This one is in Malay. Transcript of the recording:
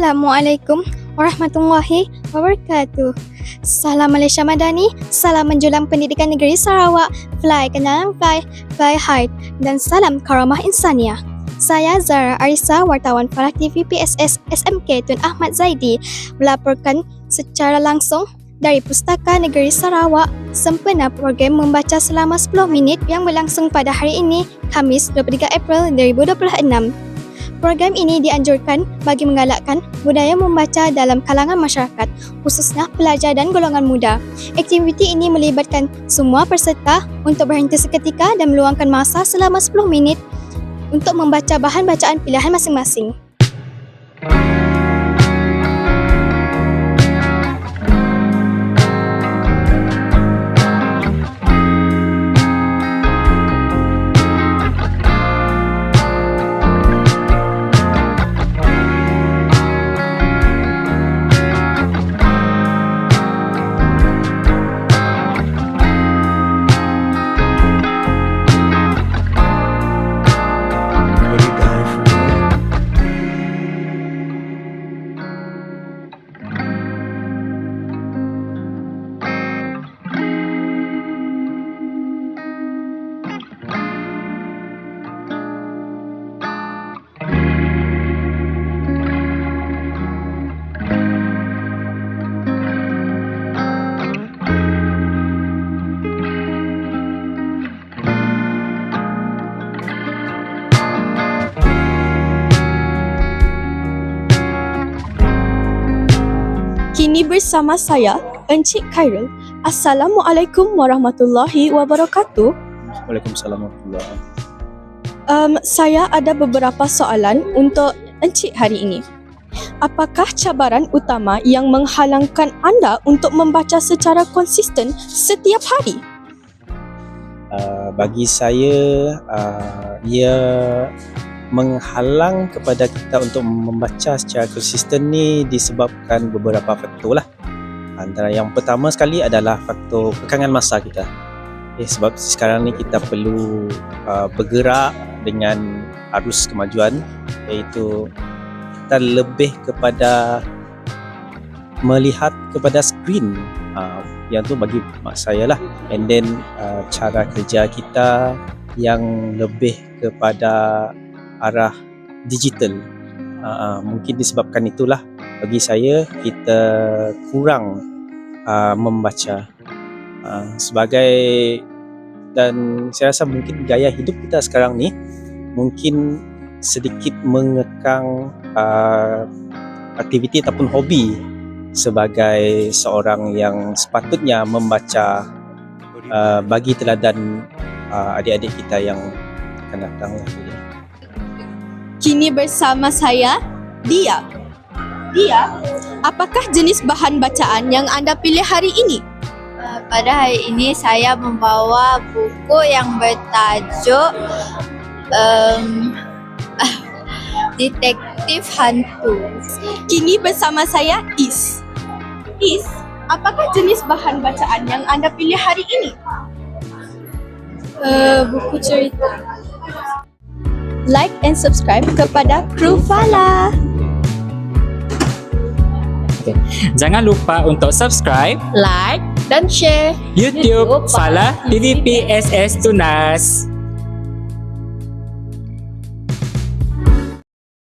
Assalamualaikum warahmatullahi wabarakatuh. Salam Malaysia Madani, salam menjulang pendidikan negeri Sarawak, fly kenang fly hard, dan salam karamah insaniah. Saya Zara Arisa, wartawan Farah TV PSS SMK Tun Ahmad Zaidi, melaporkan secara langsung dari Pustaka Negeri Sarawak sempena program membaca selama 10 minit yang berlangsung pada hari ini, Khamis 23 April 2026. Program ini dianjurkan bagi menggalakkan budaya membaca dalam kalangan masyarakat, khususnya pelajar dan golongan muda. Aktiviti ini melibatkan semua peserta untuk berhenti seketika dan meluangkan masa selama 10 minit untuk membaca bahan bacaan pilihan masing-masing. Kini bersama saya, Encik Khairul. Assalamualaikum warahmatullahi wabarakatuh. Waalaikumsalam warahmatullahi wabarakatuh. Saya ada beberapa soalan untuk Encik hari ini. Apakah cabaran utama yang menghalangkan anda untuk membaca secara konsisten setiap hari? Bagi saya, ia menghalang kepada kita untuk membaca secara konsisten ni disebabkan beberapa faktor lah. Antara yang pertama sekali adalah faktor kekangan masa kita. Sebab sekarang ni kita perlu bergerak dengan arus kemajuan, iaitu kita lebih kepada melihat kepada skrin. Yang tu bagi mak saya lah. And then cara kerja kita yang lebih kepada arah digital. Mungkin disebabkan itulah bagi saya kita kurang membaca sebagai, dan saya rasa mungkin gaya hidup kita sekarang ni mungkin sedikit mengekang aktiviti ataupun hobi sebagai seorang yang sepatutnya membaca, bagi teladan adik-adik kita yang akan datang. Kini bersama saya, Dia. Dia, apakah jenis bahan bacaan yang anda pilih hari ini? Pada hari ini saya membawa buku yang bertajuk Detektif Hantu. Kini bersama saya, Is. Is, apakah jenis bahan bacaan yang anda pilih hari ini? Buku cerita. Like and subscribe kepada Kru Fala. Jangan lupa untuk subscribe Like dan share YouTube Falah TV PSS Tunas.